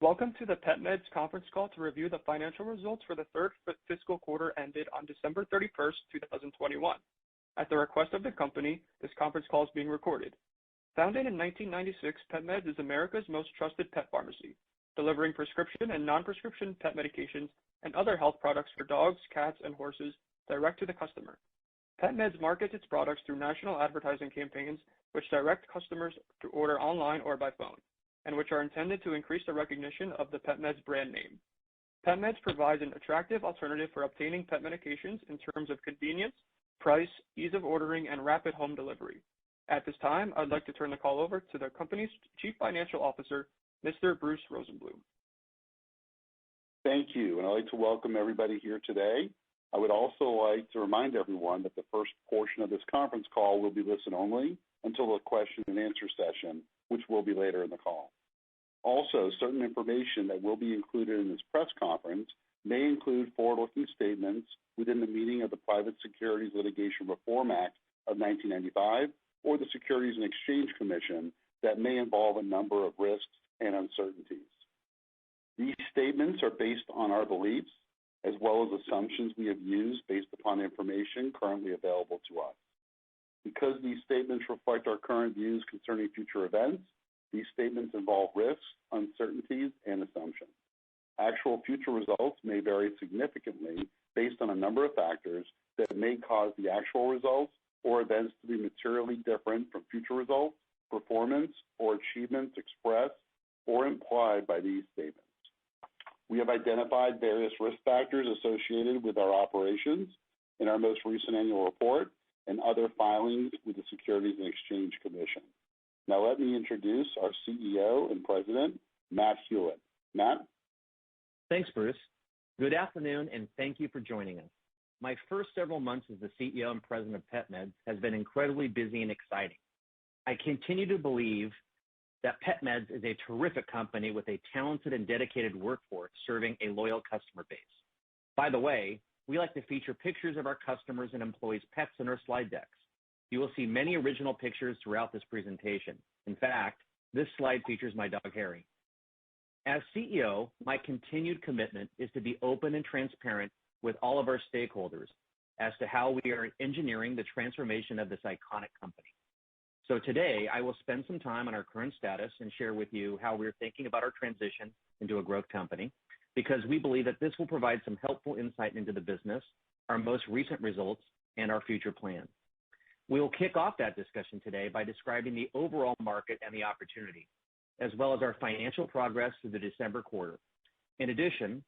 Welcome to the PetMeds conference call to review the financial results for the third fiscal quarter ended on December 31st, 2021. At the request of the company, this conference call is being recorded. Founded in 1996, PetMeds is America's most trusted pet pharmacy, delivering prescription and non-prescription pet medications and other health products for dogs, cats, and horses direct to the customer. PetMeds markets its products through national advertising campaigns, which direct customers to order online or by phone, and which are intended to increase the recognition of the PetMeds brand name. PetMeds provides an attractive alternative for obtaining pet medications in terms of convenience, price, ease of ordering, and rapid home delivery. At this time, I'd like to turn the call over to the company's Chief Financial Officer, Mr. Bruce Rosenbloom. Thank you, and I'd like to welcome everybody here today. I would also like to remind everyone that the first portion of this conference call will be listen only until the question and answer session, which will be later in the call. Also, certain information that will be included in this press conference may include forward-looking statements within the meaning of the Private Securities Litigation Reform Act of 1995 or the Securities and Exchange Commission that may involve a number of risks and uncertainties. These statements are based on our beliefs as well as assumptions we have used based upon information currently available to us. Because these statements reflect our current views concerning future events, these statements involve risks, uncertainties, and assumptions. Actual future results may vary significantly based on a number of factors that may cause the actual results or events to be materially different from future results, performance, or achievements expressed or implied by these statements. We have identified various risk factors associated with our operations in our most recent annual report and other filings with the Securities and Exchange Commission. Now let me introduce our CEO and President, Matt Hewitt. Matt? Thanks, Bruce. Good afternoon, and thank you for joining us. My first several months as the CEO and President of PetMeds has been incredibly busy and exciting. I continue to believe that PetMeds is a terrific company with a talented and dedicated workforce serving a loyal customer base. By the way, we like to feature pictures of our customers and employees' pets in our slide decks. You will see many original pictures throughout this presentation. In fact, this slide features my dog, Harry. As CEO, my continued commitment is to be open and transparent with all of our stakeholders as to how we are engineering the transformation of this iconic company. So today, I will spend some time on our current status and share with you how we're thinking about our transition into a growth company, because we believe that this will provide some helpful insight into the business, our most recent results, and our future plans. We will kick off that discussion today by describing the overall market and the opportunity, as well as our financial progress through the December quarter. In addition,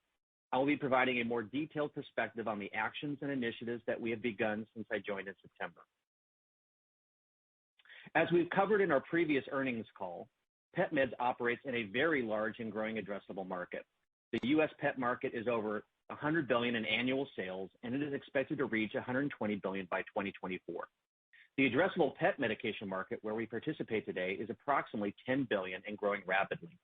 I will be providing a more detailed perspective on the actions and initiatives that we have begun since I joined in September. As we've covered in our previous earnings call, PetMeds operates in a very large and growing addressable market. The U.S. pet market is over $100 billion in annual sales, and it is expected to reach $120 billion by 2024. The addressable pet medication market where we participate today is approximately $10 billion and growing rapidly.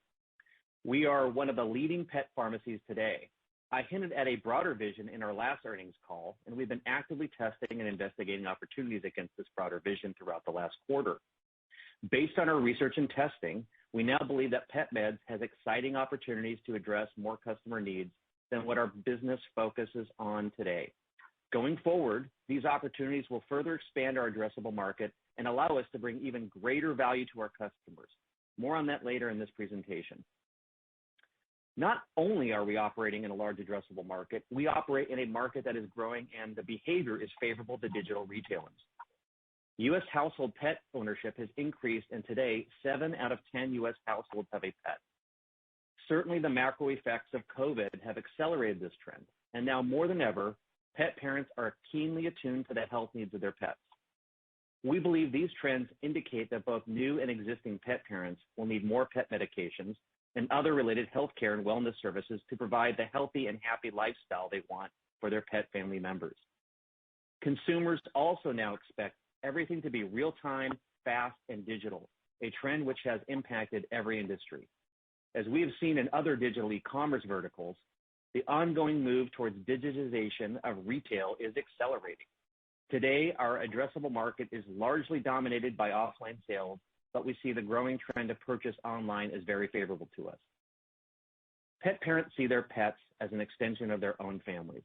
We are one of the leading pet pharmacies today. I hinted at a broader vision in our last earnings call, and we've been actively testing and investigating opportunities against this broader vision throughout the last quarter. Based on our research and testing, we now believe that PetMeds has exciting opportunities to address more customer needs than what our business focuses on today. Going forward, these opportunities will further expand our addressable market and allow us to bring even greater value to our customers. More on that later in this presentation. Not only are we operating in a large addressable market, we operate in a market that is growing and the behavior is favorable to digital retailers. U.S. household pet ownership has increased, and today, 7 out of 10 U.S. households have a pet. Certainly, the macro effects of COVID have accelerated this trend, and now more than ever, pet parents are keenly attuned to the health needs of their pets. We believe these trends indicate that both new and existing pet parents will need more pet medications and other related healthcare and wellness services to provide the healthy and happy lifestyle they want for their pet family members. Consumers also now expect everything to be real-time, fast, and digital, a trend which has impacted every industry. As we have seen in other digital e-commerce verticals, the ongoing move towards digitization of retail is accelerating. Today, our addressable market is largely dominated by offline sales, but we see the growing trend of purchase online as very favorable to us. Pet parents see their pets as an extension of their own families,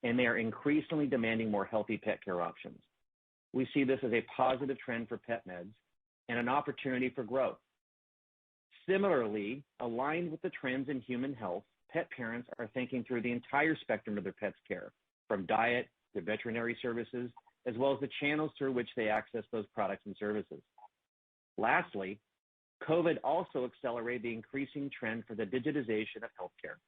and they are increasingly demanding more healthy pet care options. We see this as a positive trend for PetMeds and an opportunity for growth. Similarly, aligned with the trends in human health, pet parents are thinking through the entire spectrum of their pet's care, from diet to veterinary services, as well as the channels through which they access those products and services. Lastly, COVID also accelerated the increasing trend for the digitization of healthcare.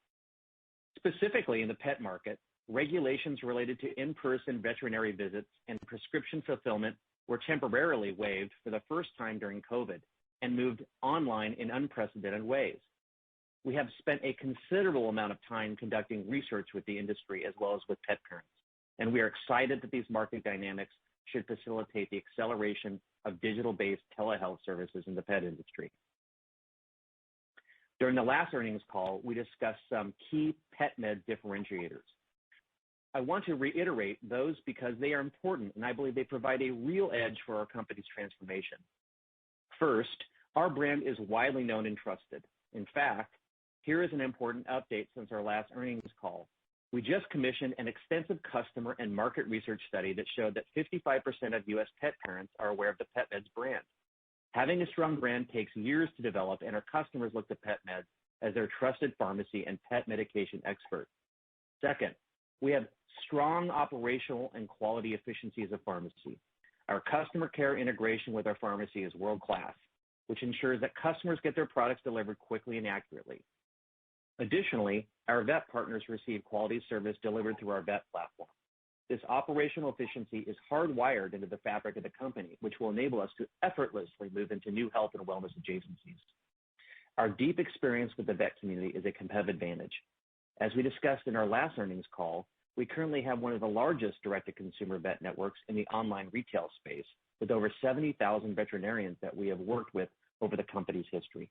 Specifically in the pet market, regulations related to in-person veterinary visits and prescription fulfillment were temporarily waived for the first time during COVID and moved online in unprecedented ways. We have spent a considerable amount of time conducting research with the industry as well as with pet parents, and we are excited that these market dynamics should facilitate the acceleration of digital-based telehealth services in the pet industry. During the last earnings call, we discussed some key PetMed differentiators. I want to reiterate those because they are important, and I believe they provide a real edge for our company's transformation. First, our brand is widely known and trusted. In fact, here is an important update since our last earnings call. We just commissioned an extensive customer and market research study that showed that 55% of U.S. pet parents are aware of the PetMeds brand. Having a strong brand takes years to develop, and our customers look to PetMeds as their trusted pharmacy and pet medication expert. Second, we have strong operational and quality efficiencies of pharmacy. Our customer care integration with our pharmacy is world-class, which ensures that customers get their products delivered quickly and accurately. Additionally, our vet partners receive quality service delivered through our vet platform. This operational efficiency is hardwired into the fabric of the company, which will enable us to effortlessly move into new health and wellness adjacencies. Our deep experience with the vet community is a competitive advantage. As we discussed in our last earnings call, we currently have one of the largest direct-to-consumer vet networks in the online retail space, with over 70,000 veterinarians that we have worked with over the company's history.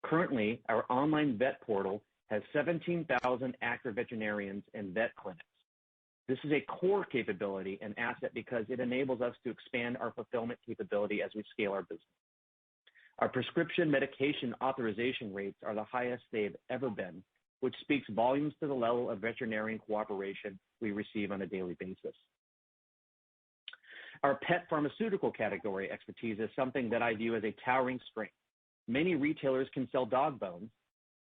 Currently, our online vet portal has 17,000 active veterinarians and vet clinics. This is a core capability and asset because it enables us to expand our fulfillment capability as we scale our business. Our prescription medication authorization rates are the highest they've ever been, which speaks volumes to the level of veterinarian cooperation we receive on a daily basis. Our pet pharmaceutical category expertise is something that I view as a towering strength. Many retailers can sell dog bones,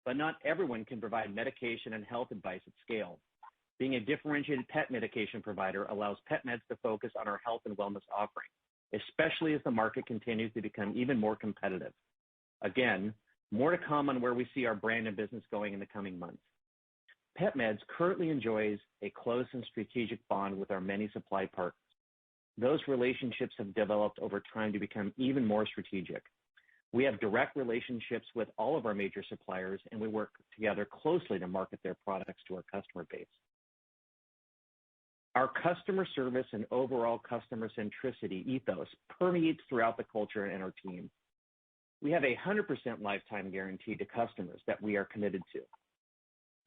but not everyone can provide medication and health advice at scale. Being a differentiated pet medication provider allows PetMeds to focus on our health and wellness offering, especially as the market continues to become even more competitive. Again, more to come on where we see our brand and business going in the coming months. PetMeds currently enjoys a close and strategic bond with our many supply partners. Those relationships have developed over time to become even more strategic. We have direct relationships with all of our major suppliers, and we work together closely to market their products to our customer base. Our customer service and overall customer centricity ethos permeates throughout the culture and our team. We have a 100% lifetime guarantee to customers that we are committed to.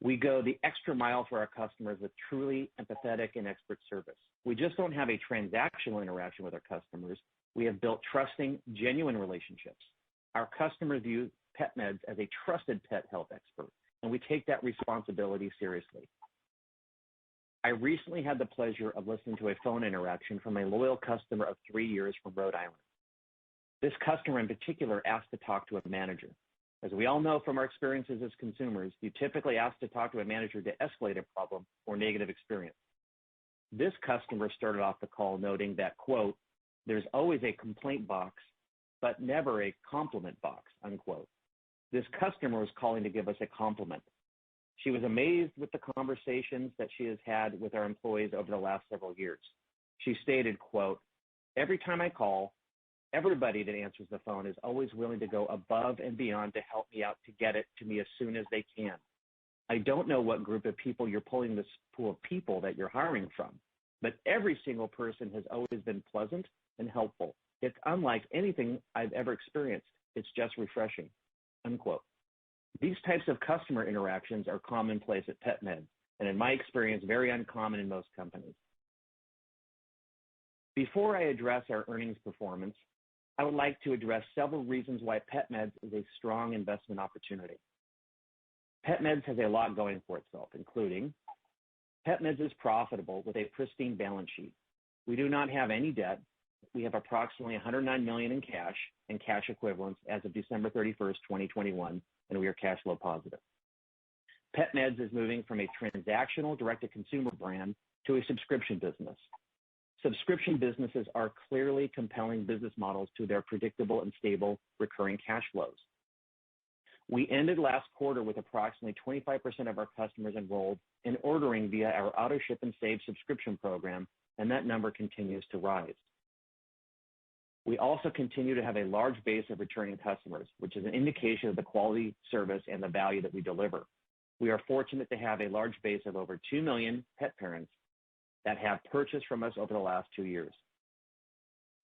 We go the extra mile for our customers with truly empathetic and expert service. We just don't have a transactional interaction with our customers. We have built trusting, genuine relationships. Our customers view PetMeds as a trusted pet health expert, and we take that responsibility seriously. I recently had the pleasure of listening to a phone interaction from a loyal customer of 3 years from Rhode Island. This customer in particular asked to talk to a manager. As we all know from our experiences as consumers, you typically ask to talk to a manager to escalate a problem or negative experience. This customer started off the call noting that, quote, "There's always a complaint box, but never a compliment box," unquote. This customer was calling to give us a compliment. She was amazed with the conversations that she has had with our employees over the last several years. She stated, quote, "Every time I call, everybody that answers the phone is always willing to go above and beyond to help me out to get it to me as soon as they can. I don't know what group of people you're pulling this pool of people that you're hiring from, but every single person has always been pleasant and helpful. It's unlike anything I've ever experienced. It's just refreshing," unquote. These types of customer interactions are commonplace at PetMed, and in my experience, very uncommon in most companies. Before I address our earnings performance, I would like to address several reasons why PetMeds is a strong investment opportunity. PetMeds has a lot going for itself, including PetMeds is profitable with a pristine balance sheet. We do not have any debt. We have approximately $109 million in cash and cash equivalents as of December 31st, 2021, and we are cash flow positive. PetMeds is moving from a transactional direct-to-consumer brand to a subscription business. Subscription businesses are clearly compelling business models to their predictable and stable recurring cash flows. We ended last quarter with approximately 25% of our customers enrolled in ordering via our AutoShip and Save subscription program, and that number continues to rise. We also continue to have a large base of returning customers, which is an indication of the quality, service, and the value that we deliver. We are fortunate to have a large base of over 2 million pet parents that have purchased from us over the last 2 years.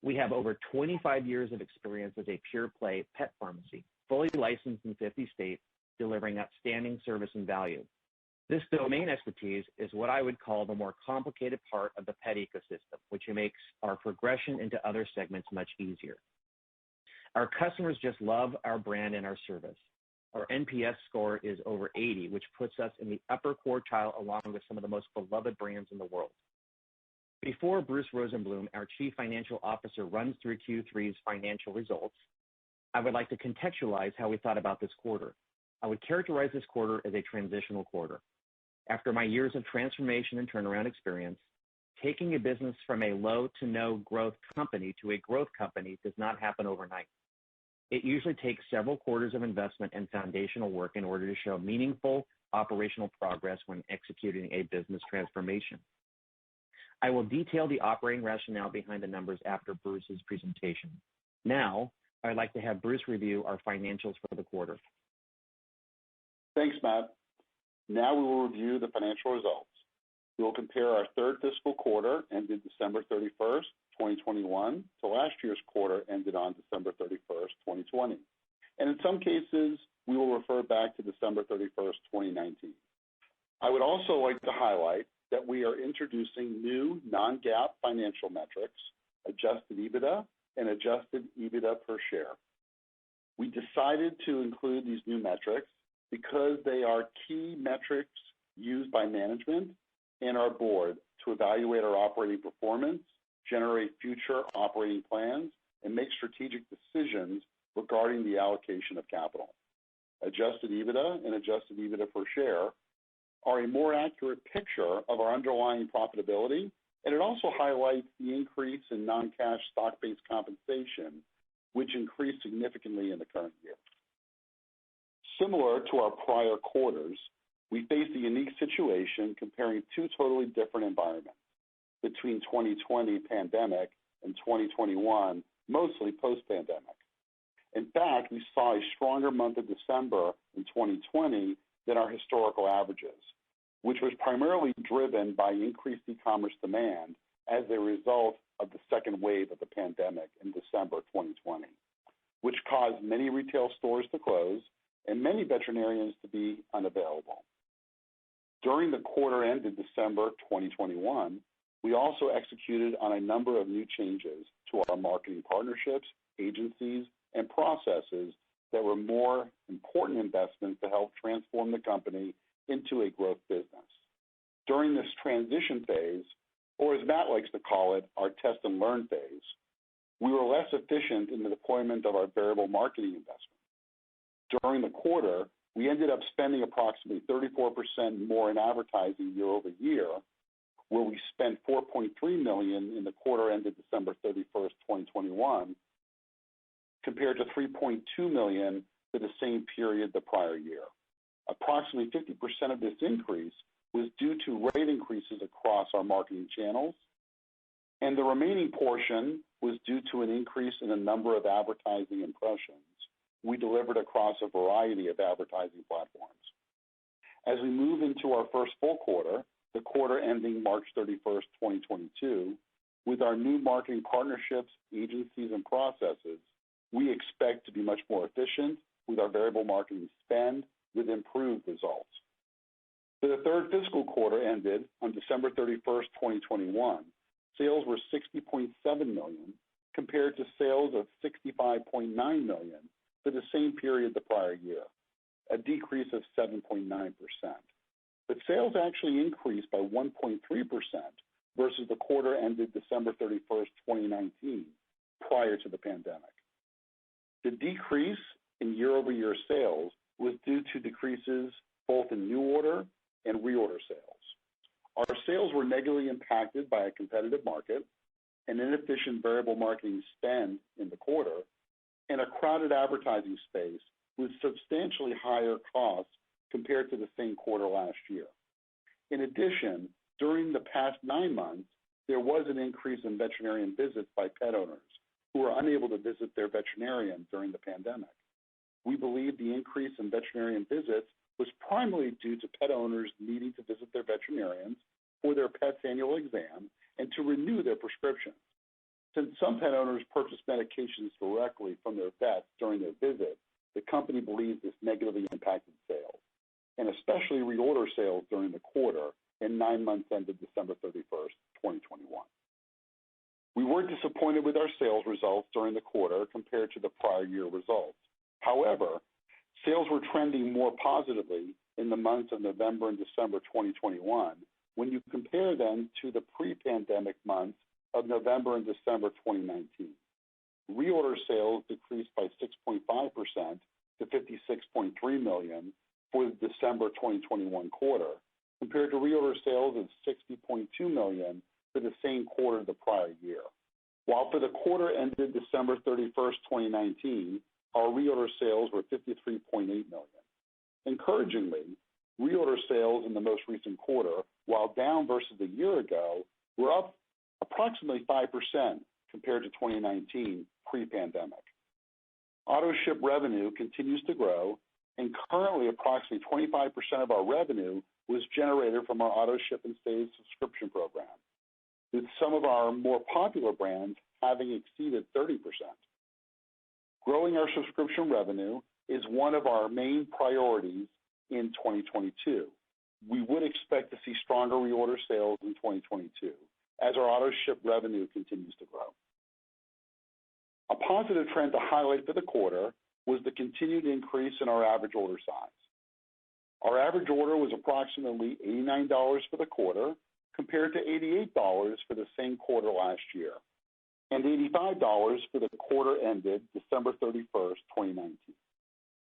We have over 25 years of experience as a pure play pet pharmacy, fully licensed in 50 states, delivering outstanding service and value. This domain expertise is what I would call the more complicated part of the pet ecosystem, which makes our progression into other segments much easier. Our customers just love our brand and our service. Our NPS score is over 80, which puts us in the upper quartile along with some of the most beloved brands in the world. Before Bruce Rosenblum, our Chief Financial Officer, runs through Q3's financial results, I would like to contextualize how we thought about this quarter. I would characterize this quarter as a transitional quarter. After my years of transformation and turnaround experience, taking a business from a low to no growth company to a growth company does not happen overnight. It usually takes several quarters of investment and foundational work in order to show meaningful operational progress when executing a business transformation. I will detail the operating rationale behind the numbers after Bruce's presentation. Now, I'd like to have Bruce review our financials for the quarter. Thanks, Matt. Now we will review the financial results. We will compare our third fiscal quarter ended December 31st, 2021 to last year's quarter ended on December 31st, 2020. And in some cases, we will refer back to December 31st, 2019. I would also like to highlight that we are introducing new non-GAAP financial metrics, adjusted EBITDA and adjusted EBITDA per share. We decided to include these new metrics because they are key metrics used by management and our board to evaluate our operating performance, generate future operating plans, and make strategic decisions regarding the allocation of capital. Adjusted EBITDA and adjusted EBITDA per share are a more accurate picture of our underlying profitability, and it also highlights the increase in non-cash stock-based compensation, which increased significantly in the current year. Similar to our prior quarters, we face a unique situation comparing two totally different environments between 2020 pandemic and 2021, mostly post-pandemic. In fact, we saw a stronger month of December in 2020 than our historical averages, which was primarily driven by increased e-commerce demand as a result of the second wave of the pandemic in December 2020, which caused many retail stores to close and many veterinarians to be unavailable. During the quarter ended December 2021, we also executed on a number of new changes to our marketing partnerships, agencies, and processes that were more important investments to help transform the company into a growth business. During this transition phase, or as Matt likes to call it, our test and learn phase, we were less efficient in the deployment of our variable marketing investment. During the quarter, we ended up spending approximately 34% more in advertising year over year, where we spent $4.3 million in the quarter ended December 31st, 2021, compared to $3.2 million for the same period the prior year. Approximately 50% of this increase was due to rate increases across our marketing channels, and the remaining portion was due to an increase in the number of advertising impressions we delivered across a variety of advertising platforms. As we move into our first full quarter, the quarter ending March 31st, 2022, with our new marketing partnerships, agencies, and processes, we expect to be much more efficient with our variable marketing spend with improved results. For the third fiscal quarter ended on December 31st, 2021, sales were $60.7 million compared to sales of $65.9 million for the same period the prior year. a decrease of 7.9%. But sales actually increased by 1.3% versus the quarter ended December 31st, 2019, prior to the pandemic. The decrease in year-over-year sales was due to decreases both in new order and reorder sales. Our sales were negatively impacted by a competitive market, an inefficient variable marketing spend in the quarter, and a crowded advertising space with substantially higher costs compared to the same quarter last year. In addition, during the past 9 months, there was an increase in veterinarian visits by pet owners who were unable to visit their veterinarian during the pandemic. We believe the increase in veterinarian visits was primarily due to pet owners needing to visit their veterinarians for their pet's annual exam and to renew their prescriptions. Since some pet owners purchase medications directly from their vets during their visit, the company believes this negatively impacted sales, and especially reorder sales during the quarter and 9 months ended December 31st, 2021. We were disappointed with our sales results during the quarter compared to the prior year results. However, sales were trending more positively in the months of November and December 2021 when you compare them to the pre-pandemic months of November and December 2019. Reorder sales decreased by 6.5% to $56.3 million for the December 2021 quarter, compared to reorder sales of $60.2 million for the same quarter the prior year. While for the quarter ended December 31st, 2019, our reorder sales were $53.8 million. Encouragingly, reorder sales in the most recent quarter, while down versus a year ago, were up approximately 5% compared to 2019 pre-pandemic. Auto-ship revenue continues to grow, and currently approximately 25% of our revenue was generated from our auto-ship and save subscription program, with some of our more popular brands having exceeded 30%. Growing our subscription revenue is one of our main priorities in 2022. We would expect to see stronger reorder sales in 2022 as our auto-ship revenue continues to grow. A positive trend to highlight for the quarter was the continued increase in our average order size. Our average order was approximately $89 for the quarter, compared to $88 for the same quarter last year, and $85 for the quarter ended December 31st, 2019.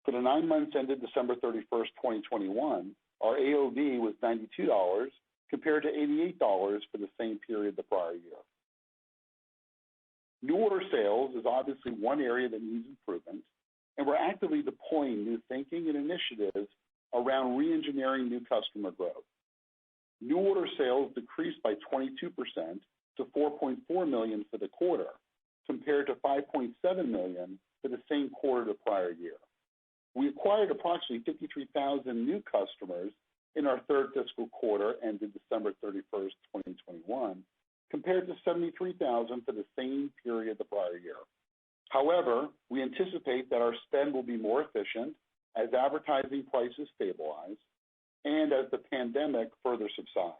For the 9 months ended December 31st, 2021, our AOV was $92 compared to $88 for the same period the prior year. New order sales is obviously one area that needs improvement, and we're actively deploying new thinking and initiatives around re-engineering new customer growth. New order sales decreased by 22% to $4.4 million for the quarter, compared to $5.7 million for the same quarter the prior year. We acquired approximately 53,000 new customers in our third fiscal quarter ended December 31st, 2021, compared to 73,000 for the same period the prior year. However, we anticipate that our spend will be more efficient as advertising prices stabilize and as the pandemic further subsides.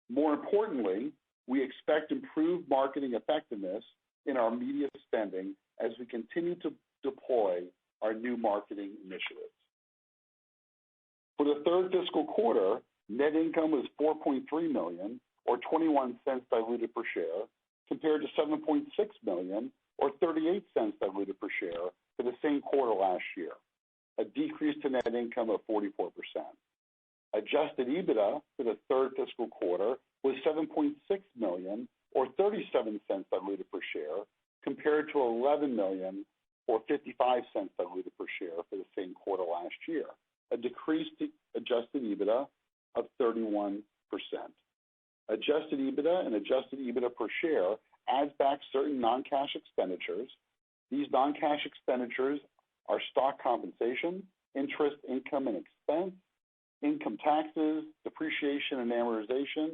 More importantly, we expect improved marketing effectiveness in our media spending as we continue to deploy our new marketing initiatives. For the third fiscal quarter, net income was $4.3 million, or 21 cents diluted per share, compared to $7.6 million, or 38 cents diluted per share for the same quarter last year, a decrease to net income of 44%. Adjusted EBITDA for the third fiscal quarter was $7.6 million, or 37 cents diluted per share, compared to $11 million, or 55 cents diluted per share for the same quarter last year, a decreased adjusted EBITDA of 31%. Adjusted EBITDA and adjusted EBITDA per share adds back certain non-cash expenditures. These non-cash expenditures are stock compensation, interest, income and expense, income taxes, depreciation and amortization.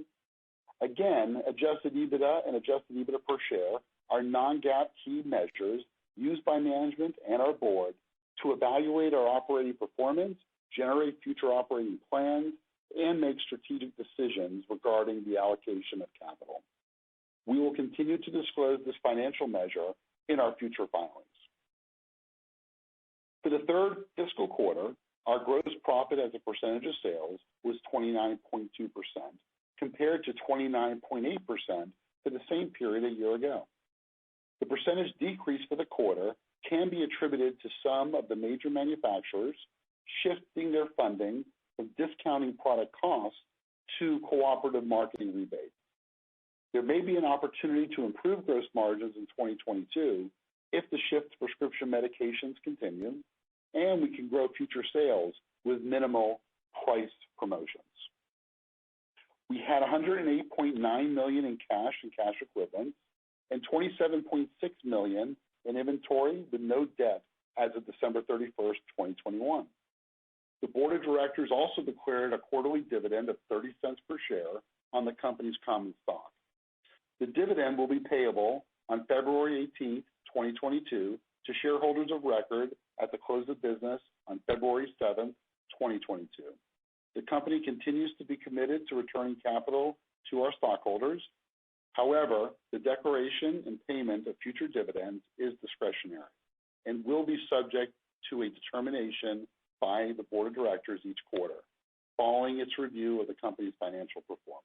Again, adjusted EBITDA and adjusted EBITDA per share are non-GAAP key measures used by management and our board to evaluate our operating performance, generate future operating plans, and make strategic decisions regarding the allocation of capital. We will continue to disclose this financial measure in our future filings. For the third fiscal quarter, Our gross profit as a percentage of sales was 29.2%, compared to 29.8% for the same period a year ago. The percentage decrease for the quarter can be attributed to some of the major manufacturers shifting their funding from discounting product costs to cooperative marketing rebates. There may be an opportunity to improve gross margins in 2022 if the shift to prescription medications continue, and we can grow future sales with minimal price promotions. We had $108.9 million in cash and cash equivalents and $27.6 million in inventory with no debt as of December 31st, 2021. The board of directors also declared a quarterly dividend of 30 cents per share on the company's common stock. The dividend will be payable on February 18th, 2022 to shareholders of record at the close of business on February 7th, 2022. The company continues to be committed to returning capital to our stockholders. However, the declaration and payment of future dividends is discretionary and will be subject to a determination by the board of directors each quarter, following its review of the company's financial performance.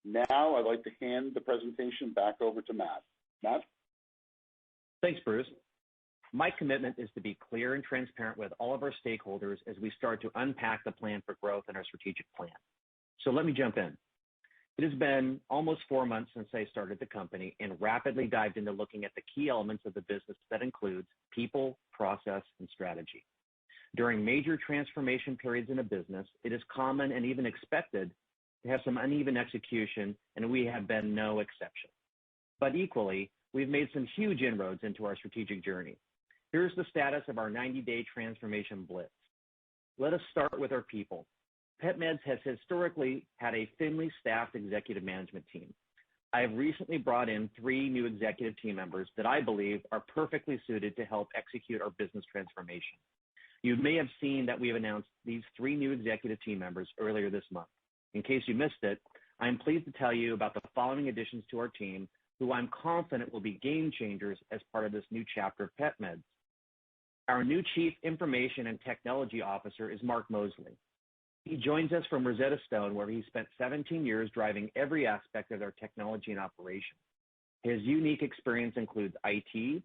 Now, I'd like to hand the presentation back over to Matt. Matt? Thanks, Bruce. My commitment is to be clear and transparent with all of our stakeholders as we start to unpack the plan for growth in our strategic plan. So let me jump in. It has been almost 4 months since I started the company and rapidly dived into looking at the key elements of the business that includes people, process, and strategy. During major transformation periods in a business, it is common and even expected to have some uneven execution, and we have been no exception. But equally, we've made some huge inroads into our strategic journey. Here's the status of our 90-day transformation blitz. Let us start with our people. PetMed has historically had a thinly staffed executive management team. I have recently brought in 3 new executive team members that I believe are perfectly suited to help execute our business transformation. You may have seen that we have announced these 3 new executive team members earlier this month. In case you missed it, I am pleased to tell you about the following additions to our team, who I'm confident will be game changers as part of this new chapter of PetMed. Our new Chief Information and Technology Officer is Mark Mosley. He joins us from Rosetta Stone, where he spent 17 years driving every aspect of their technology and operation. His unique experience includes IT,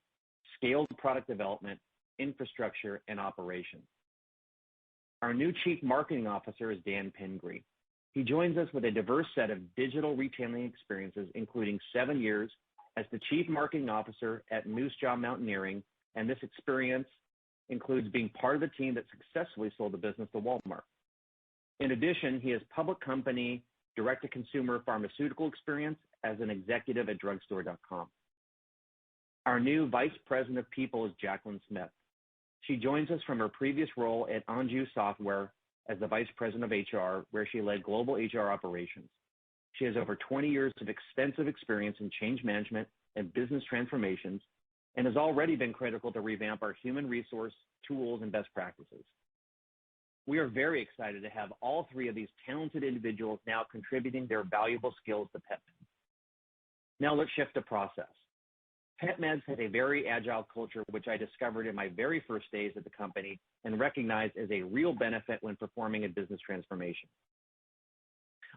scaled product development, infrastructure, and operations. Our new Chief Marketing Officer is Dan Pingree. He joins us with a diverse set of digital retailing experiences, including 7 years as the Chief Marketing Officer at Moose Jaw Mountaineering, and this experience includes being part of the team that successfully sold the business to Walmart. In addition, he has public company direct-to-consumer pharmaceutical experience as an executive at drugstore.com. Our new Vice President of People is Jacqueline Smith. She joins us from her previous role at Anju Software as the Vice President of HR, where she led global HR operations. She has over 20 years of extensive experience in change management and business transformations and has already been critical to revamp our human resource tools and best practices. We are very excited to have all 3 of these talented individuals now contributing their valuable skills to PetMed. Now let's shift to process. PetMed has a very agile culture, which I discovered in my very first days at the company and recognized as a real benefit when performing a business transformation.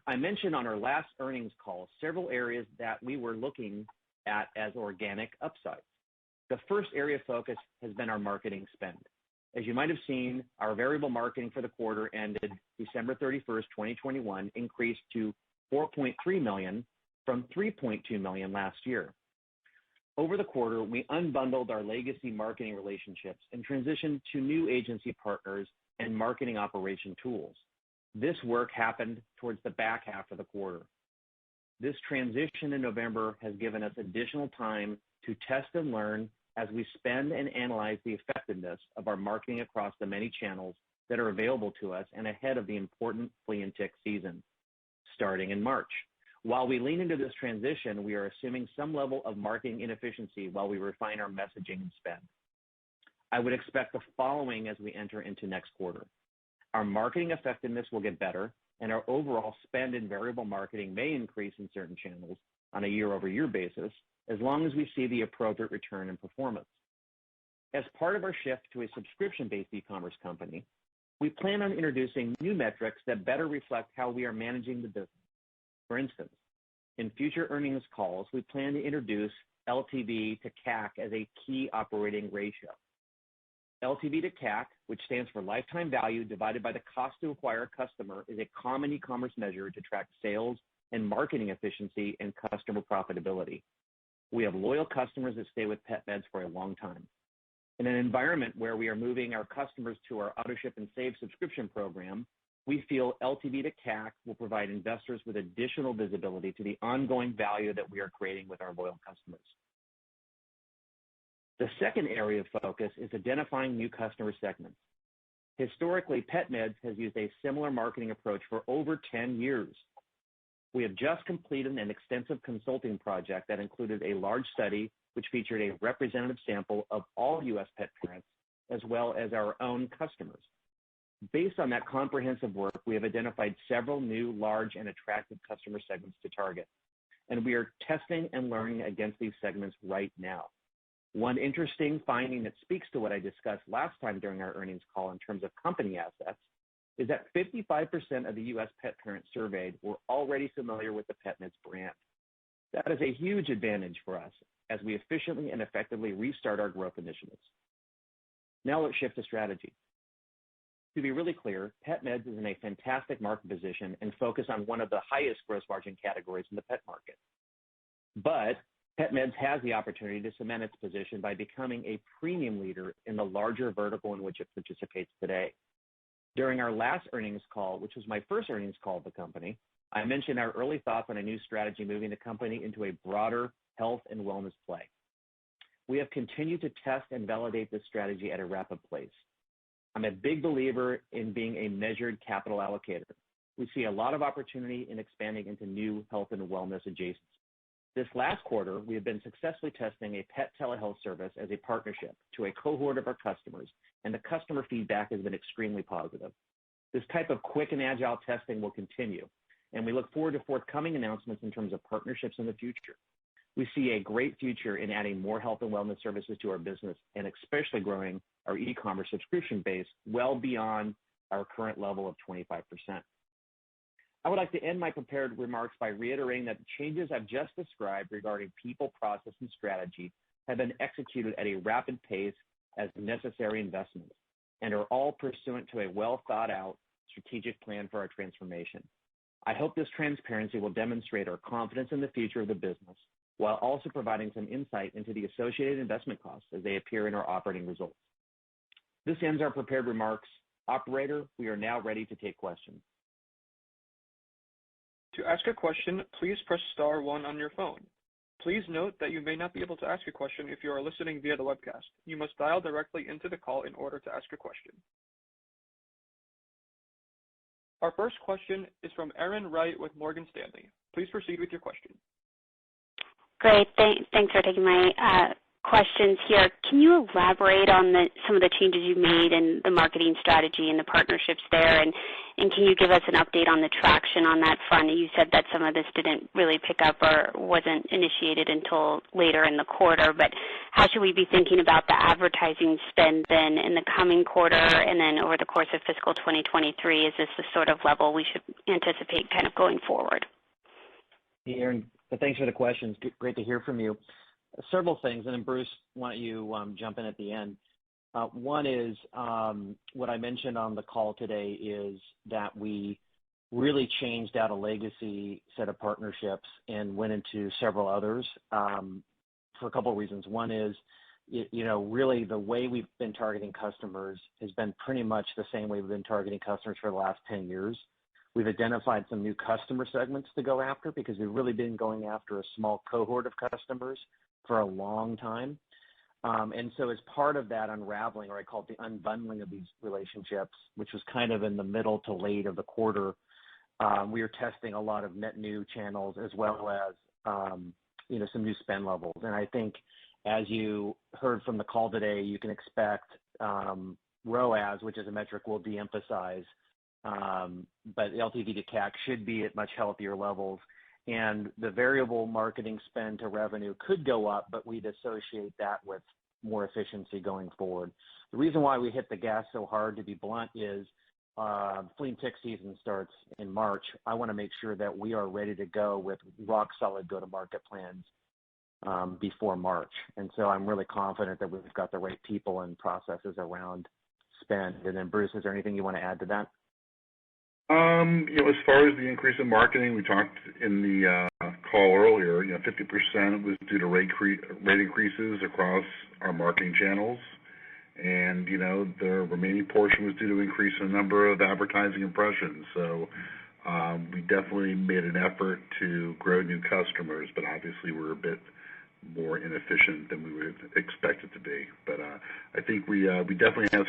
I mentioned on our last earnings call several areas that we were looking at as organic upsides. The first area of focus has been our marketing spend. As you might have seen, our variable marketing for the quarter ended December 31st, 2021, increased to $4.3 million from $3.2 million last year. Over the quarter, we unbundled our legacy marketing relationships and transitioned to new agency partners and marketing operation tools. This work happened towards the back half of the quarter. This transition in November has given us additional time to test and learn as we spend and analyze the effectiveness of our marketing across the many channels that are available to us and ahead of the important flea and tick season, starting in March. While we lean into this transition, we are assuming some level of marketing inefficiency while we refine our messaging and spend. I would expect the following as we enter into next quarter. Our marketing effectiveness will get better, and our overall spend in variable marketing may increase in certain channels on a year-over-year basis, as long as we see the appropriate return in performance. As part of our shift to a subscription-based e-commerce company, We plan on introducing new metrics that better reflect how we are managing the business. For instance, in future earnings calls, we plan to introduce LTV to CAC as a key operating ratio. LTV to CAC, which stands for lifetime value divided by the cost to acquire a customer, is a common e-commerce measure to track sales and marketing efficiency and customer profitability. We have loyal customers that stay with PetMeds for a long time. In an environment where we are moving our customers to our AutoShip and Save subscription program, we feel LTV to CAC will provide investors with additional visibility to the ongoing value that we are creating with our loyal customers. The second area of focus is identifying new customer segments. Historically, PetMeds has used a similar marketing approach for over 10 years. We have just completed an extensive consulting project that included a large study which featured a representative sample of all U.S. pet parents as well as our own customers. Based on that comprehensive work, we have identified several new, large, and attractive customer segments to target, and we are testing and learning against these segments right now. One interesting finding that speaks to what I discussed last time during our earnings call in terms of company assets is that 55% of the U.S. pet parents surveyed were already familiar with the PetMeds brand. That is a huge advantage for us as we efficiently and effectively restart our growth initiatives. Now let's shift to strategy. To be really clear, PetMeds is in a fantastic market position and focus on one of the highest gross margin categories in the pet market. But PetMeds has the opportunity to cement its position by becoming a premium leader in the larger vertical in which it participates today. During our last earnings call, which was my first earnings call of the company, I mentioned our early thoughts on a new strategy moving the company into a broader health and wellness play. We have continued to test and validate this strategy at a rapid pace. I'm a big believer in being a measured capital allocator. We see a lot of opportunity in expanding into new health and wellness adjacencies. This last quarter, we have been successfully testing a pet telehealth service as a partnership to a cohort of our customers, and the customer feedback has been extremely positive. This type of quick and agile testing will continue, and we look forward to forthcoming announcements in terms of partnerships in the future. We see a great future in adding more health and wellness services to our business and especially growing our e-commerce subscription base well beyond our current level of 25%. I would like to end my prepared remarks by reiterating that the changes I've just described regarding people, process, and strategy have been executed at a rapid pace as necessary investments and are all pursuant to a well-thought-out strategic plan for our transformation. I hope this transparency will demonstrate our confidence in the future of the business while also providing some insight into the associated investment costs as they appear in our operating results. This ends our prepared remarks. Operator, we are now ready to take questions. To ask a question, please press star one on your phone. Please note that you may not be able to ask a question if you are listening via the webcast. You must dial directly into the call in order to ask a question. Our first question is from Erin Wright with Morgan Stanley. Please proceed with your question. Great. Thanks for taking my questions here. Can you elaborate on some of the changes you made in the marketing strategy and the partnerships there? And can you give us an update on the traction on that front? You said that some of this didn't really pick up or wasn't initiated until later in the quarter, but how should we be thinking about the advertising spend then in the coming quarter and then over the course of fiscal 2023? Is this the sort of level we should anticipate kind of going forward? Hey, Aaron, thanks for the questions. Great to hear from you. Several things, and then Bruce, why don't you jump in at the end. One is what I mentioned on the call today is that we really changed out a legacy set of partnerships and went into several others for a couple of reasons. One is, really the way we've been targeting customers has been pretty much the same way we've been targeting customers for the last 10 years. We've identified some new customer segments to go after because we've really been going after a small cohort of customers for a long time. And so as part of that unraveling, or I call it the unbundling of these relationships, which was kind of in the middle to late of the quarter, we are testing a lot of net new channels as well as, some new spend levels. And I think as you heard from the call today, you can expect ROAS, which is a metric we'll de-emphasize, but LTV to CAC should be at much healthier levels. And the variable marketing spend to revenue could go up, but we'd associate that with more efficiency going forward. The reason why we hit the gas so hard, to be blunt, is flea and tick season starts in March, I want to make sure that we are ready to go with rock solid go-to-market plans before March. And so I'm really confident that we've got the right people and processes around spend. And then Bruce, is there anything you want to add to that? As far as the increase in marketing, we talked in the call earlier, 50% was due to rate increases across our marketing channels. And, the remaining portion was due to increase in the number of advertising impressions. So we definitely made an effort to grow new customers, but obviously we're a bit more inefficient than we would expect it to be. But I think we definitely have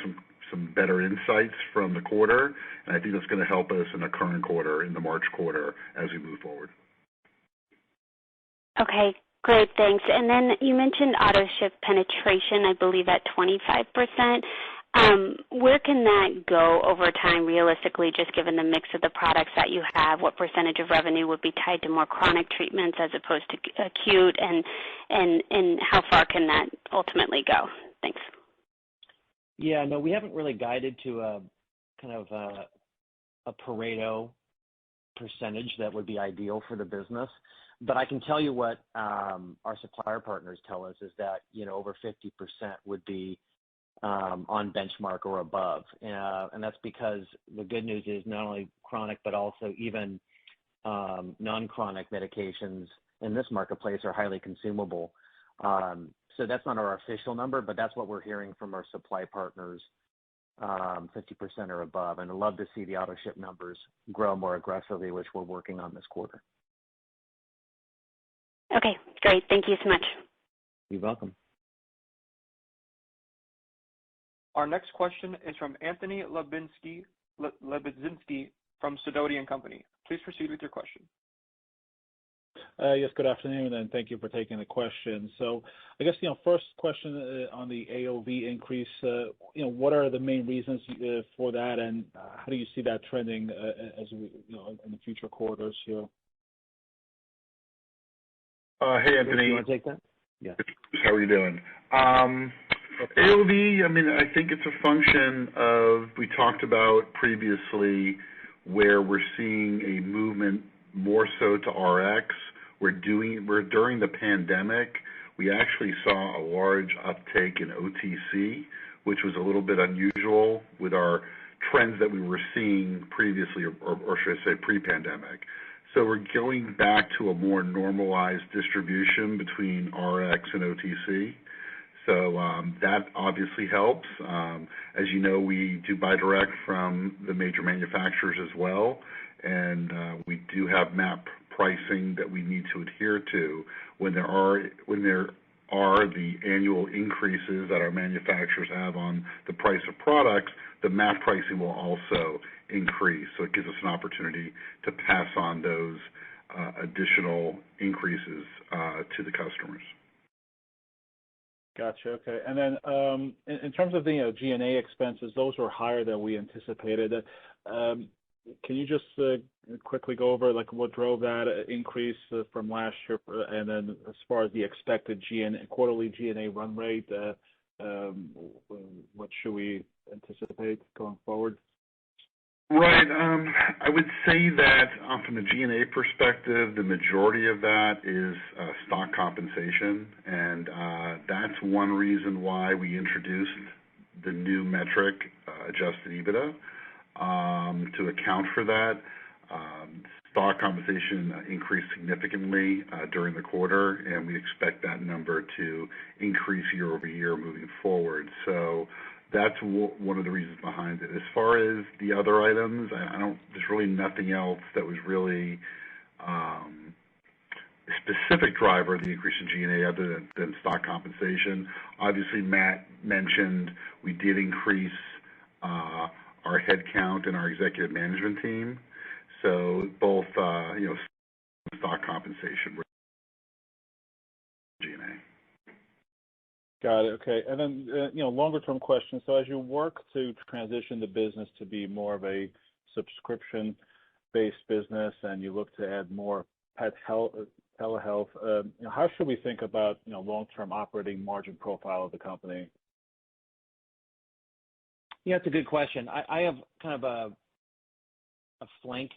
some better insights from the quarter, and I think that's going to help us in the current quarter, in the March quarter, as we move forward. Okay, great, thanks. And then you mentioned auto ship penetration, I believe at 25%. Where can that go over time realistically, just given the mix of the products that you have? What percentage of revenue would be tied to more chronic treatments as opposed to acute, and how far can that ultimately go? Thanks. Yeah, no, we haven't really guided to a kind of a Pareto percentage that would be ideal for the business. But I can tell you what our supplier partners tell us is that, over 50% would be on benchmark or above. And that's because the good news is not only chronic, but also even non-chronic medications in this marketplace are highly consumable. So that's not our official number, but that's what we're hearing from our supply partners, 50% or above. And I'd love to see the auto ship numbers grow more aggressively, which we're working on this quarter. Okay, great. Thank you so much. You're welcome. Our next question is from Anthony Lebedzinski from Sidoti & Company. Please proceed with your question. Yes, good afternoon, and thank you for taking the question. So I guess, first question on the AOV increase, what are the main reasons for that, and how do you see that trending as we, in the future quarters here? Hey, Anthony. Do you want to take that? Yeah. How are you doing? AOV, I think it's a function of, we talked about previously, where we're seeing a movement more so to RX. We're during the pandemic, we actually saw a large uptake in OTC, which was a little bit unusual with our trends that we were seeing previously, or should I say pre-pandemic. So we're going back to a more normalized distribution between RX and OTC. So that obviously helps. As you know, we do buy direct from the major manufacturers as well, and we do have MAP pricing that we need to adhere to. When there are the annual increases that our manufacturers have on the price of products, the MAP pricing will also increase. So it gives us an opportunity to pass on those additional increases to the customers. Gotcha. Okay. And then in terms of the G&A expenses, those were higher than we anticipated. Can you just quickly go over what drove that increase from last year, and then as far as the expected quarterly G&A run rate, what should we anticipate going forward? Right. I would say that from the G&A perspective, the majority of that is stock compensation, and that's one reason why we introduced the new metric, adjusted EBITDA, to account for that. Stock compensation increased significantly during the quarter, and we expect that number to increase year over year moving forward. So that's one of the reasons behind it. As far as the other items, there's really nothing else that was really a specific driver of the increase in G&A other than stock compensation. Obviously, Matt mentioned we did increase our headcount and our executive management team. So both, stock compensation were G&A. Got it. Okay. And then, longer-term question. So as you work to transition the business to be more of a subscription-based business and you look to add more pet health, telehealth, how should we think about, long-term operating margin profile of the company? Yeah, it's a good question. I have kind of a flank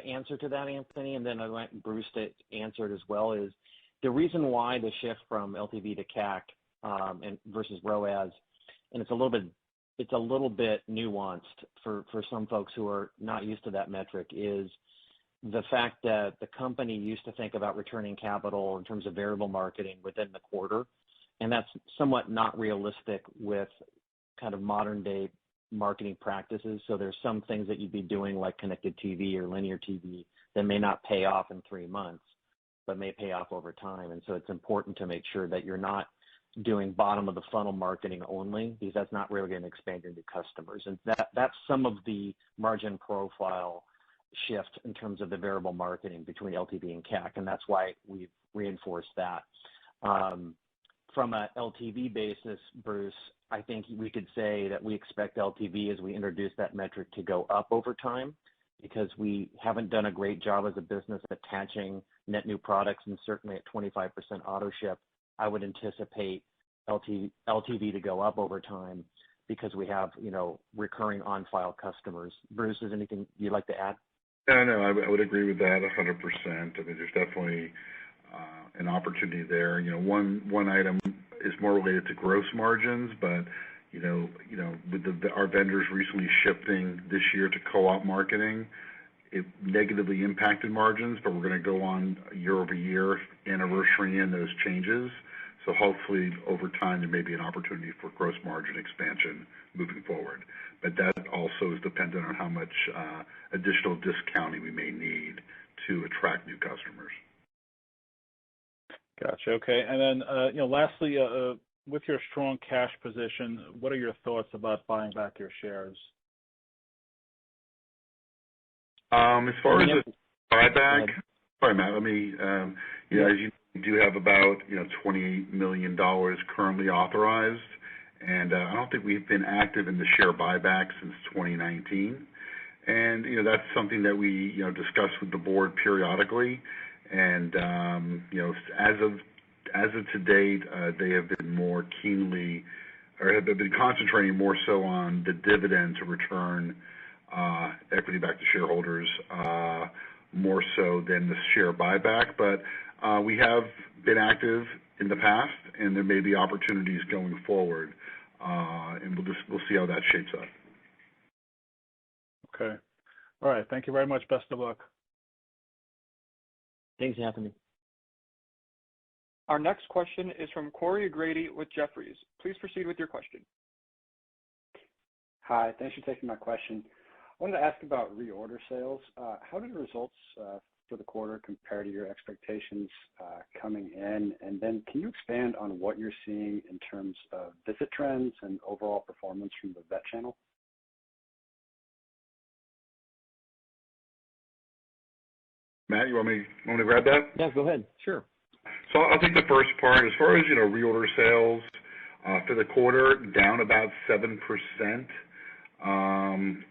answer to that, Anthony, and then I want Bruce to answer it as well. Is the reason why the shift from LTV to CAC and versus ROAS, and it's a little bit nuanced for some folks who are not used to that metric, is the fact that the company used to think about returning capital in terms of variable marketing within the quarter, and that's somewhat not realistic with kind of modern day marketing practices. So there's some things that you'd be doing like connected TV or linear TV that may not pay off in 3 months, but may pay off over time. And so it's important to make sure that you're not doing bottom of the funnel marketing only, because that's not really going to expand your new customers. And that's some of the margin profile shift in terms of the variable marketing between LTV and CAC, and that's why we've reinforced that. From a LTV basis, Bruce, I think we could say that we expect LTV as we introduce that metric to go up over time, because we haven't done a great job as a business attaching net new products, and certainly at 25% auto ship, I would anticipate LTV to go up over time because we have, recurring on-file customers. Bruce, is anything you'd like to add? No, I would agree with that 100%. I mean, there's definitely an opportunity there. One item is more related to gross margins, but with our vendors recently shifting this year to co-op marketing, it negatively impacted margins, but we're going to go on year-over-year anniversary in those changes. So hopefully over time there may be an opportunity for gross margin expansion moving forward. But that also is dependent on how much additional discounting we may need to attract new customers. Gotcha. Okay. And then, lastly, with your strong cash position, what are your thoughts about buying back your shares? As far as the buyback, sorry, Matt, let me, as you do have about, $28 million currently authorized, and I don't think we've been active in the share buyback since 2019. And, that's something that we, discuss with the board periodically. And, as of to date, they have been more keenly, or have been concentrating more so on the dividend to return equity back to shareholders, more so than the share buyback. But we have been active in the past, and there may be opportunities going forward, and we'll see how that shapes up. Okay. All right. Thank you very much. Best of luck. Thanks, Anthony. Our next question is from Corey Grady with Jefferies. Please proceed with your question. Hi, thanks for taking my question. I wanted to ask about reorder sales. How did the results for the quarter compare to your expectations coming in? And then can you expand on what you're seeing in terms of visit trends and overall performance from the vet channel? Matt, you want me to grab that? Yeah, go ahead. Sure. So I'll take the first part. As far as, reorder sales for the quarter, down about 7%.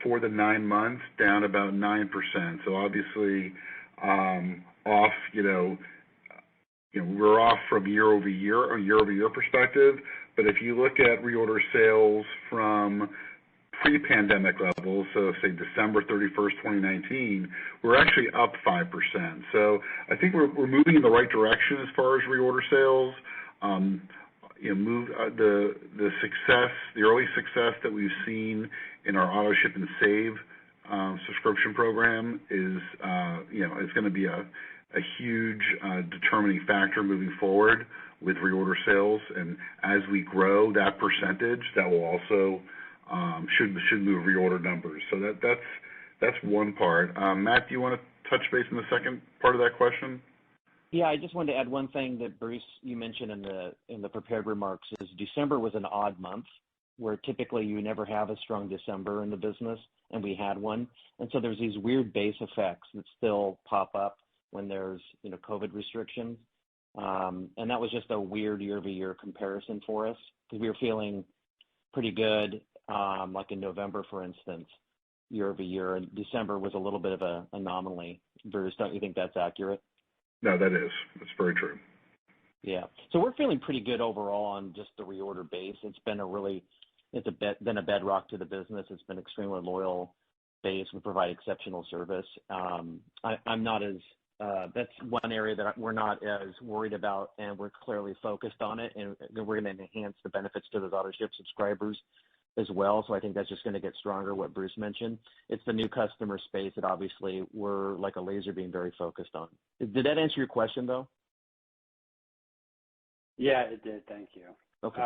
For the 9 months, down about 9%. So obviously, off, we're off from year-over-year perspective. But if you look at reorder sales from pre-pandemic levels, so say December 31st, 2019, we're actually up 5%. So I think we're moving in the right direction as far as reorder sales. The success, the early success that we've seen in our Auto Ship and Save subscription program is going to be a huge determining factor moving forward with reorder sales. And as we grow that percentage, that will also should move reorder numbers. So that's one part. Matt, do you want to touch base on the second part of that question? Yeah, I just wanted to add one thing that Bruce, you mentioned in the prepared remarks, is December was an odd month, where typically you never have a strong December in the business, and we had one. And so there's these weird base effects that still pop up when there's COVID restrictions, and that was just a weird year-over-year comparison for us, because we were feeling pretty good, like in November, for instance, year-over-year, and December was a little bit of an anomaly. Bruce, don't you think that's accurate? No, that is. That's very true. Yeah. So we're feeling pretty good overall on just the reorder base. It's been a really It's been a bedrock to the business. It's been extremely loyal base. We provide exceptional service. I'm not as that's one area that we're not as worried about, and we're clearly focused on it, and we're going to enhance the benefits to those AutoShip subscribers as well. So I think that's just going to get stronger, what Bruce mentioned. It's the new customer space that obviously we're like a laser beam very focused on. Did that answer your question, though? Yeah, it did. Thank you. Okay.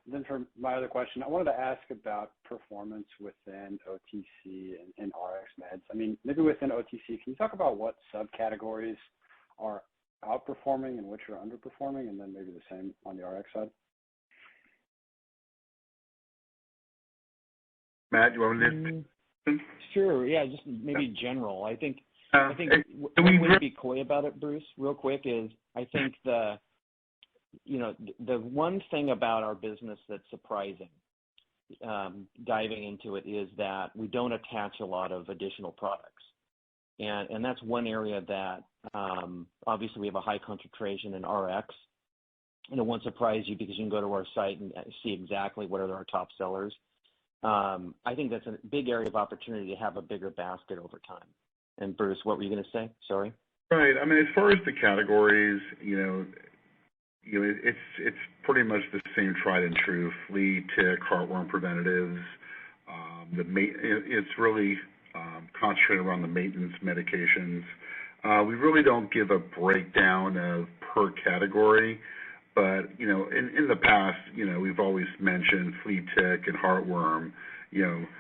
Then for my other question, I wanted to ask about performance within OTC and RX meds. I mean, maybe within OTC, can you talk about what subcategories are outperforming and which are underperforming, and then maybe the same on the RX side? Matt, you want me to? Sure. Yeah, just maybe general. I think one way to be coy about it, Bruce, real quick, is I think the one thing about our business that's surprising, diving into it, is that we don't attach a lot of additional products. And that's one area that obviously we have a high concentration in RX. And it won't surprise you because you can go to our site and see exactly what are our top sellers. I think that's a big area of opportunity to have a bigger basket over time. And Bruce, what were you going to say? Sorry. Right. I mean, as far as the categories, it's pretty much the same tried and true: flea, tick, heartworm preventatives. It's really concentrated around the maintenance medications. We really don't give a breakdown of per category, but in the past, we've always mentioned flea, tick, and heartworm,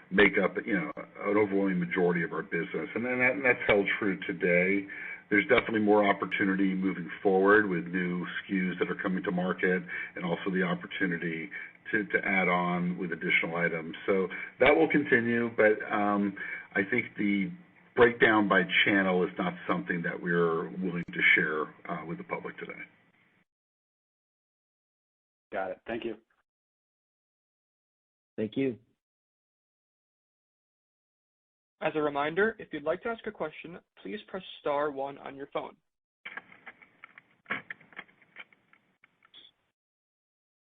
make up an overwhelming majority of our business, and that's held true today. There's definitely more opportunity moving forward with new SKUs that are coming to market, and also the opportunity to add on with additional items. So that will continue, but I think the breakdown by channel is not something that we're willing to share with the public today. Got it. Thank you. Thank you. As a reminder, if you'd like to ask a question, please press star 1 on your phone.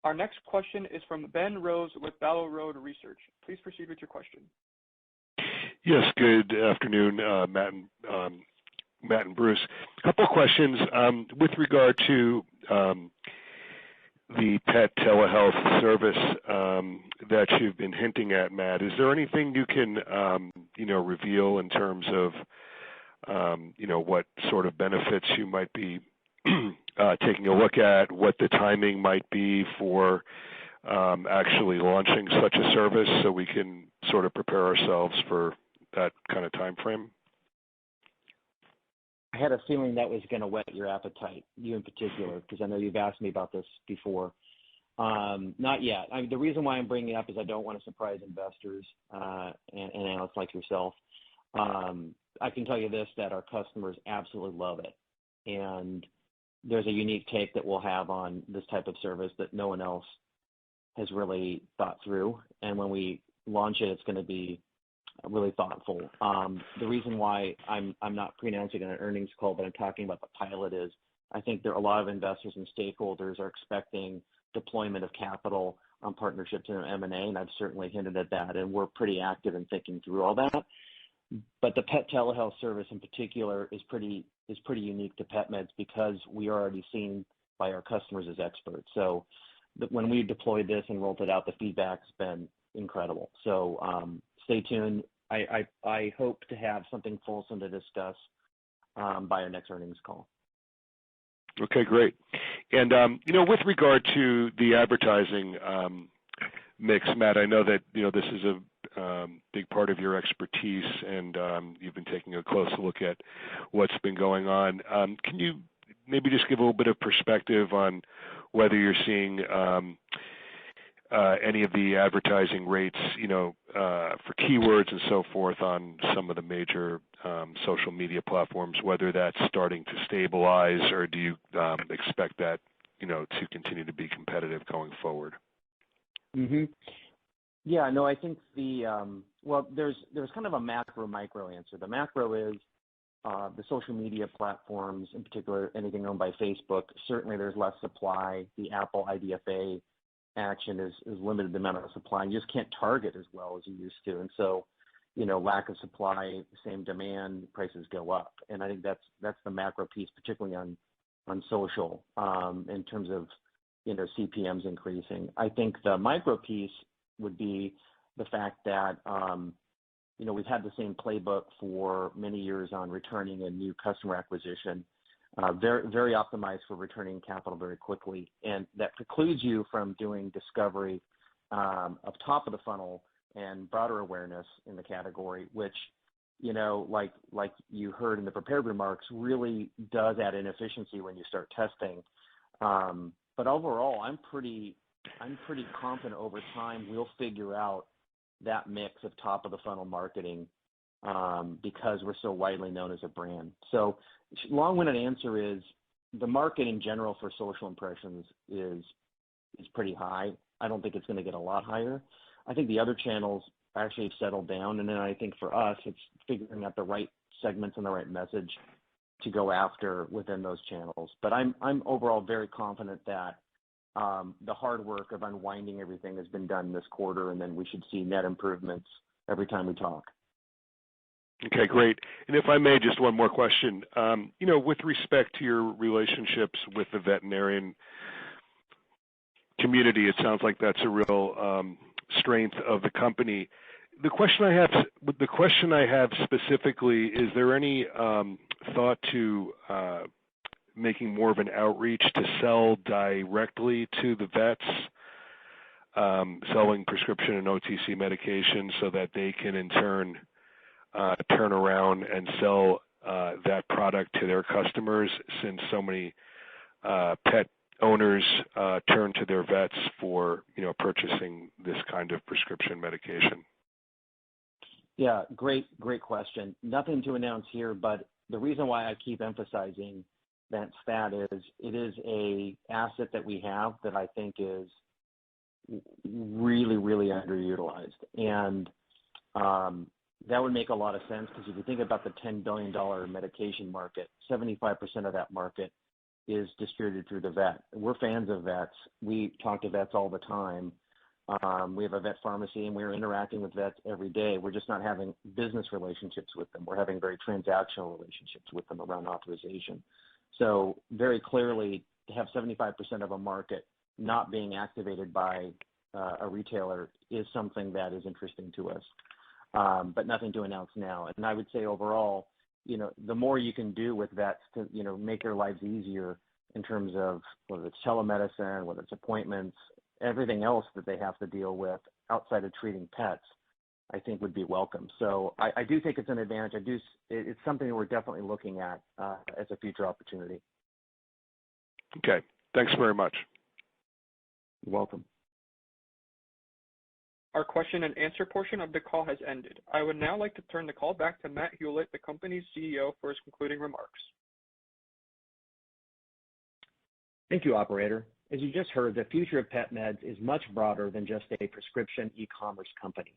Our next question is from Ben Rose with Battle Road Research. Please proceed with your question. Yes, good afternoon, Matt and Bruce. A couple of questions with regard to the pet telehealth service that you've been hinting at, Matt. Is there anything you can reveal in terms of what sort of benefits you might be taking a look at, what the timing might be for actually launching such a service, so we can sort of prepare ourselves for that kind of time frame? I had a feeling that was going to whet your appetite, you in particular, because I know you've asked me about this before. Not yet. The reason why I'm bringing it up is I don't want to surprise investors and analysts like yourself. I can tell you this, that our customers absolutely love it. And there's a unique take that we'll have on this type of service that no one else has really thought through. And when we launch it, it's going to be really thoughtful. The reason why I'm not pre-announcing an earnings call, but I'm talking about the pilot, is I think there are a lot of investors and stakeholders are expecting deployment of capital on partnerships and M&A, and I've certainly hinted at that, and we're pretty active in thinking through all that. But the pet telehealth service in particular is pretty unique to PetMeds because we are already seen by our customers as experts. So when we deployed this and rolled it out, the feedback's been incredible. So stay tuned. I hope to have something fulsome to discuss by our next earnings call. Okay, great. And, with regard to the advertising mix, Matt, I know that, this is a big part of your expertise, and you've been taking a close look at what's been going on. Can you maybe just give a little bit of perspective on whether you're seeing any of the advertising rates, for keywords and so forth on some of the major social media platforms, whether that's starting to stabilize, or do you expect that, to continue to be competitive going forward? Mm-hmm. Yeah, no, I think there's kind of a macro micro answer. The macro is the social media platforms, in particular anything owned by Facebook. Certainly there's less supply. The Apple IDFA action is limited the amount of supply. You just can't target as well as you used to. And so, lack of supply, same demand, prices go up. And I think that's the macro piece, particularly on social, in terms of, CPMs increasing. I think the micro piece would be the fact that, we've had the same playbook for many years on returning a new customer acquisition, very, very optimized for returning capital very quickly. And that precludes you from doing discovery of top of the funnel and broader awareness in the category, which, like you heard in the prepared remarks, really does add inefficiency when you start testing. But overall, I'm pretty confident over time we'll figure out that mix of top of the funnel marketing because we're so widely known as a brand. So long-winded answer is the market in general for social impressions is pretty high. I don't think it's going to get a lot higher. I think the other channels actually have settled down, and then I think for us, it's figuring out the right segments and the right message to go after within those channels. But I'm overall very confident that the hard work of unwinding everything has been done this quarter, and then we should see net improvements every time we talk. Okay, great. And if I may, just one more question. With respect to your relationships with the veterinarian community, it sounds like that's a real strength of the company. The question I have specifically, is there any thought to making more of an outreach to sell directly to the vets, selling prescription and OTC medications so that they can in turn turn around and sell that product to their customers, since so many pet owners turn to their vets for purchasing this kind of prescription medication? Yeah, great question. Nothing to announce here, but the reason why I keep emphasizing that stat is it is a asset that we have that I think is really, really underutilized. And that would make a lot of sense, because if you think about the $10 billion medication market, 75% of that market is distributed through the vet. We're fans of vets. We talk to vets all the time. We have a vet pharmacy, and we're interacting with vets every day. We're just not having business relationships with them. We're having very transactional relationships with them around authorization. So very clearly, to have 75% of a market not being activated by a retailer is something that is interesting to us, but nothing to announce now. And I would say overall, the more you can do with vets to, make their lives easier in terms of whether it's telemedicine, whether it's appointments, everything else that they have to deal with outside of treating pets, I think would be welcome. So I do think it's an advantage. It's something we're definitely looking at as a future opportunity. Okay. Thanks very much. You're welcome. Our question and answer portion of the call has ended. I would now like to turn the call back to Matt Hewitt, the company's CEO, for his concluding remarks. Thank you, operator. As you just heard, the future of PetMeds is much broader than just a prescription e-commerce company.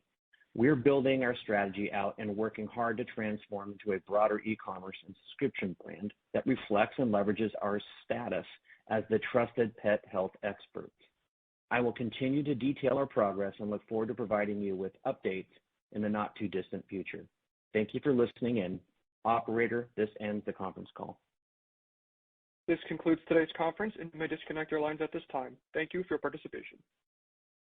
We're building our strategy out and working hard to transform into a broader e-commerce and subscription brand that reflects and leverages our status as the trusted pet health experts. I will continue to detail our progress and look forward to providing you with updates in the not too distant future. Thank you for listening in. Operator, this ends the conference call. This concludes today's conference, and you may disconnect your lines at this time. Thank you for your participation.